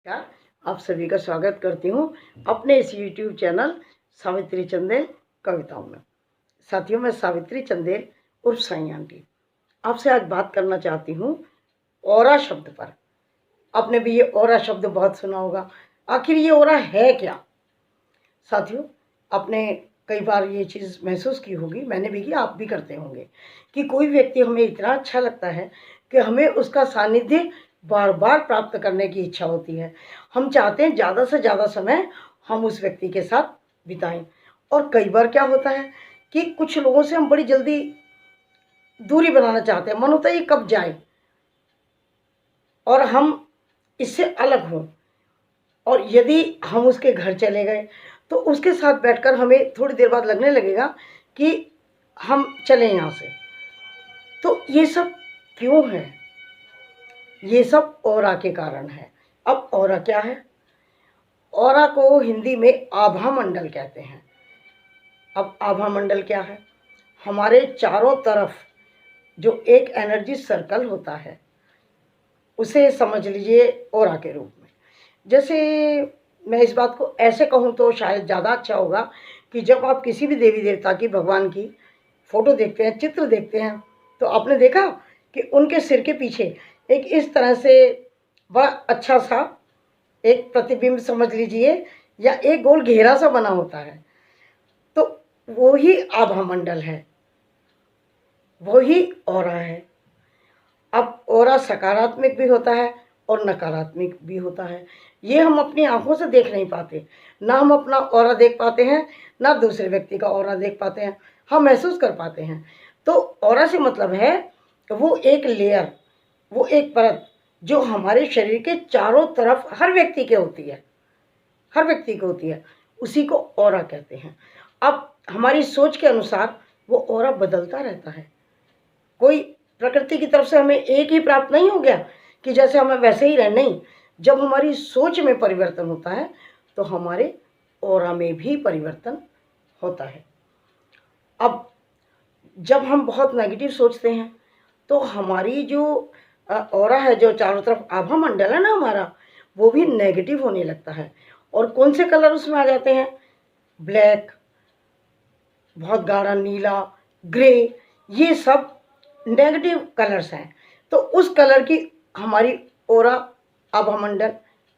नमस्कार। आप सभी का स्वागत करती हूँ अपने इस YouTube चैनल सावित्री चंदेल कविताओं में। साथियों, मैं सावित्री चंदेल उर्फ साई आंटी आपसे आज बात करना चाहती हूँ ऑरा शब्द पर। आपने भी ये ऑरा शब्द बहुत सुना होगा। आखिर ये ऑरा है क्या? साथियों, आपने कई बार ये चीज़ महसूस की होगी, मैंने भी की, आप भी करते होंगे कि कोई व्यक्ति हमें इतना अच्छा लगता है कि हमें उसका सानिध्य बार बार प्राप्त करने की इच्छा होती है। हम चाहते हैं ज़्यादा से ज़्यादा समय हम उस व्यक्ति के साथ बिताएं। और कई बार क्या होता है कि कुछ लोगों से हम बड़ी जल्दी दूरी बनाना चाहते हैं। मन होता है ये कब जाए और हम इससे अलग हों। और यदि हम उसके घर चले गए तो उसके साथ बैठकर हमें थोड़ी देर बाद लगने लगेगा कि हम चलें यहाँ से। तो ये सब क्यों है? ये सब ऑरा के कारण है। अब ऑरा क्या है? ऑरा को हिंदी में आभा मंडल कहते हैं। अब आभा मंडल क्या है? हमारे चारों तरफ जो एक एनर्जी सर्कल होता है उसे समझ लीजिए ऑरा के रूप में। जैसे मैं इस बात को ऐसे कहूँ तो शायद ज़्यादा अच्छा होगा कि जब आप किसी भी देवी देवता की, भगवान की फ़ोटो देखते हैं, चित्र देखते हैं, तो आपने देखा कि उनके सिर के पीछे एक इस तरह से बड़ा अच्छा सा एक प्रतिबिंब समझ लीजिए या एक गोल घेरा सा बना होता है। तो वो ही आभा मंडल है, वो ही ऑरा है। अब ऑरा सकारात्मक भी होता है और नकारात्मक भी होता है। ये हम अपनी आंखों से देख नहीं पाते। ना हम अपना ऑरा देख पाते हैं, ना दूसरे व्यक्ति का ऑरा देख पाते हैं। हम महसूस कर पाते हैं। तो ऑरा से मतलब है वो एक लेयर, वो एक परत जो हमारे शरीर के चारों तरफ हर व्यक्ति के होती है, हर व्यक्ति को होती है, उसी को ऑरा कहते हैं। अब हमारी सोच के अनुसार वो ऑरा बदलता रहता है। कोई प्रकृति की तरफ से हमें एक ही प्राप्त नहीं हो गया कि जैसे हमें वैसे ही रहे, नहीं। जब हमारी सोच में परिवर्तन होता है तो हमारे ऑरा में भी परिवर्तन होता है। अब जब हम बहुत नेगेटिव सोचते हैं तो हमारी जो ऑरा है, जो चारों तरफ आभा मंडल है ना हमारा, वो भी नेगेटिव होने लगता है। और कौन से कलर उसमें आ जाते हैं? ब्लैक, बहुत गाढ़ा नीला, ग्रे, ये सब नेगेटिव कलर्स हैं। तो उस कलर की हमारी ऑरा आभा मंडल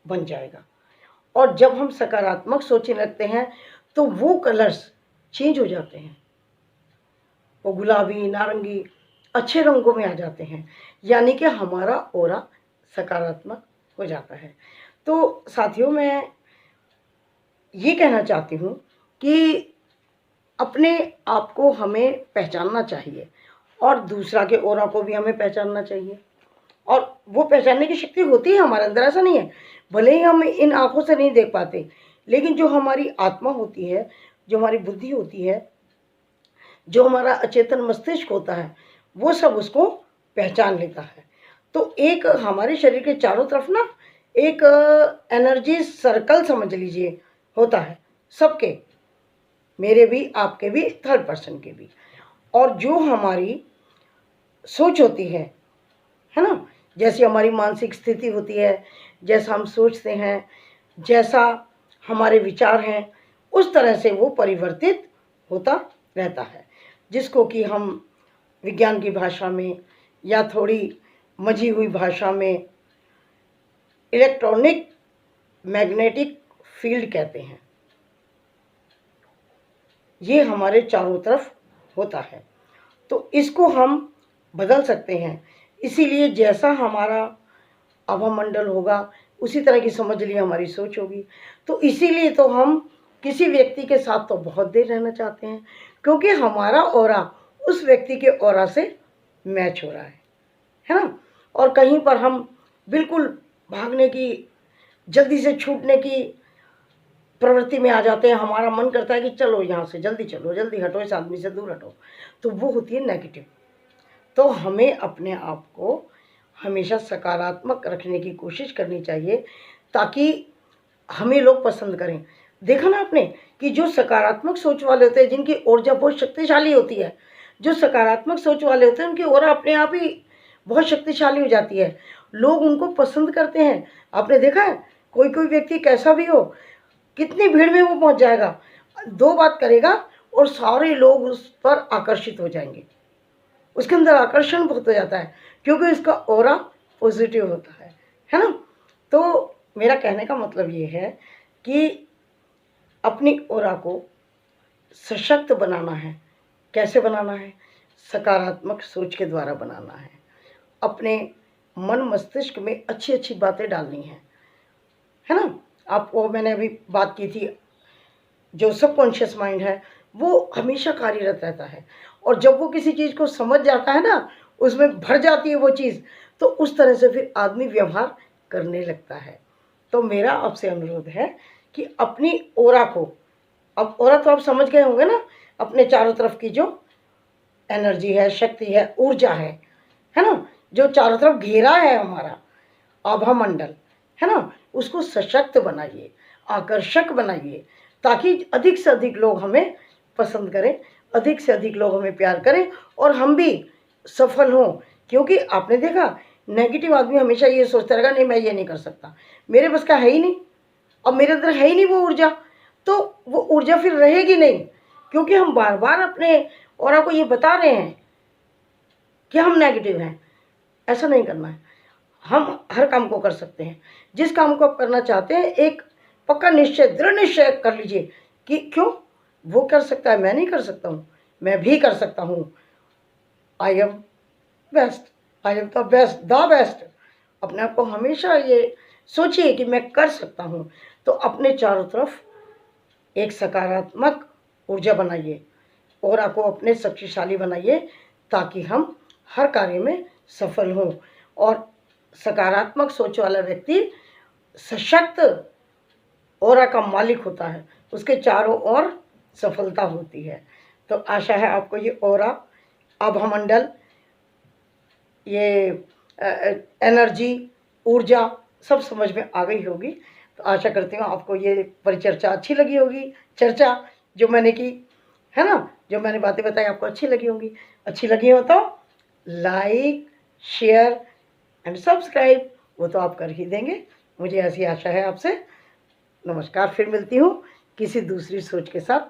बन जाएगा। और जब हम सकारात्मक सोचने लगते हैं तो वो कलर्स चेंज हो जाते हैं, वो गुलाबी, नारंगी, अच्छे रंगों में आ जाते हैं। यानी कि हमारा ऑरा सकारात्मक हो जाता है। तो साथियों, मैं ये कहना चाहती हूँ कि अपने आप को हमें पहचानना चाहिए और दूसरा के ऑरा को भी हमें पहचानना चाहिए। और वो पहचानने की शक्ति होती है हमारे अंदर, ऐसा नहीं है। भले ही हम इन आँखों से नहीं देख पाते, लेकिन जो हमारी आत्मा होती है, जो हमारी बुद्धि होती है, जो हमारा अचेतन मस्तिष्क होता है, वो सब उसको पहचान लेता है। तो एक हमारे शरीर के चारों तरफ ना एक एनर्जी सर्कल समझ लीजिए होता है, सबके, मेरे भी, आपके भी, थर्ड पर्सन के भी। और जो हमारी सोच होती है ना, जैसी हमारी मानसिक स्थिति होती है, जैसा हम सोचते हैं, जैसा हमारे विचार हैं, उस तरह से वो परिवर्तित होता रहता है, जिसको कि हम विज्ञान की भाषा में या थोड़ी मजी हुई भाषा में इलेक्ट्रॉनिक मैग्नेटिक फील्ड कहते हैं। ये हमारे चारों तरफ होता है। तो इसको हम बदल सकते हैं। इसीलिए जैसा हमारा आभा मंडल होगा उसी तरह की समझ लिए हमारी सोच होगी। तो इसीलिए तो हम किसी व्यक्ति के साथ तो बहुत देर रहना चाहते हैं, क्योंकि हमारा ऑरा उस व्यक्ति के ऑरा से मैच हो रहा है ना। और कहीं पर हम बिल्कुल भागने की, जल्दी से छूटने की प्रवृत्ति में आ जाते हैं। हमारा मन करता है कि चलो यहाँ से जल्दी चलो, जल्दी हटो, इस आदमी से दूर हटो। तो वो होती है नेगेटिव। तो हमें अपने आप को हमेशा सकारात्मक रखने की कोशिश करनी चाहिए ताकि हमें लोग पसंद करें। देखा ना आपने कि जो सकारात्मक सोच वाले होते हैं, जिनकी ऊर्जा बहुत शक्तिशाली होती है, जो सकारात्मक सोच वाले होते हैं, उनकी ऑरा अपने आप ही बहुत शक्तिशाली हो जाती है। लोग उनको पसंद करते हैं। आपने देखा है कोई कोई व्यक्ति कैसा भी हो, कितनी भीड़ में वो पहुंच जाएगा, 2 बात करेगा और सारे लोग उस पर आकर्षित हो जाएंगे। उसके अंदर आकर्षण बहुत हो जाता है क्योंकि उसका ऑरा पॉजिटिव होता है ना। तो मेरा कहने का मतलब ये है कि अपनी ऑरा को सशक्त बनाना है। कैसे बनाना है? सकारात्मक सोच के द्वारा बनाना है। अपने मन मस्तिष्क में अच्छी अच्छी बातें डालनी है ना। आपको मैंने अभी बात की थी, जो सबकॉन्शियस माइंड है वो हमेशा कार्यरत रहता है, और जब वो किसी चीज़ को समझ जाता है ना, उसमें भर जाती है वो चीज़, तो उस तरह से फिर आदमी व्यवहार करने लगता है। तो मेरा आपसे अनुरोध है कि अपनी ऑरा को, अब ऑरा तो आप समझ गए होंगे ना, अपने चारों तरफ की जो एनर्जी है, शक्ति है, ऊर्जा है ना, जो चारों तरफ घेरा है हमारा आभा मंडल, है ना, उसको सशक्त बनाइए, आकर्षक बनाइए, ताकि अधिक से अधिक लोग हमें पसंद करें, अधिक से अधिक लोग हमें प्यार करें और हम भी सफल हों। क्योंकि आपने देखा, नेगेटिव आदमी हमेशा ये सोचता रहेगा, नहीं मैं ये नहीं कर सकता, मेरे बस का है ही नहीं, अब मेरे अंदर है ही नहीं वो ऊर्जा, तो वो ऊर्जा फिर रहेगी नहीं, क्योंकि हम बार बार अपने औरा को ये बता रहे हैं कि हम नेगेटिव हैं। ऐसा नहीं करना है, हम हर काम को कर सकते हैं। जिस काम को आप करना चाहते हैं, एक पक्का निश्चय, दृढ़ निश्चय कर लीजिए कि क्यों वो कर सकता है, मैं नहीं कर सकता हूँ, मैं भी कर सकता हूँ। I am best, I am the best, the best. अपने आप को हमेशा ये सोचिए कि मैं कर सकता हूँ। तो अपने चारों तरफ एक सकारात्मक ऊर्जा बनाइए, और आपको अपने शक्तिशाली बनाइए, ताकि हम हर कार्य में सफल हों। और सकारात्मक सोच वाला व्यक्ति सशक्त ऑरा का मालिक होता है, उसके चारों ओर सफलता होती है। तो आशा है आपको ये ऑरा, आभामंडल, ये एनर्जी, ऊर्जा सब समझ में आ गई होगी। तो आशा करती हूँ आपको ये परिचर्चा अच्छी लगी होगी, चर्चा जो मैंने की, है ना, जो मैंने बातें बताई आपको अच्छी लगी होंगी। अच्छी लगी हो तो लाइक, शेयर एंड सब्सक्राइब वो तो आप कर ही देंगे, मुझे ऐसी आशा है आपसे। नमस्कार, फिर मिलती हूँ किसी दूसरी सोच के साथ।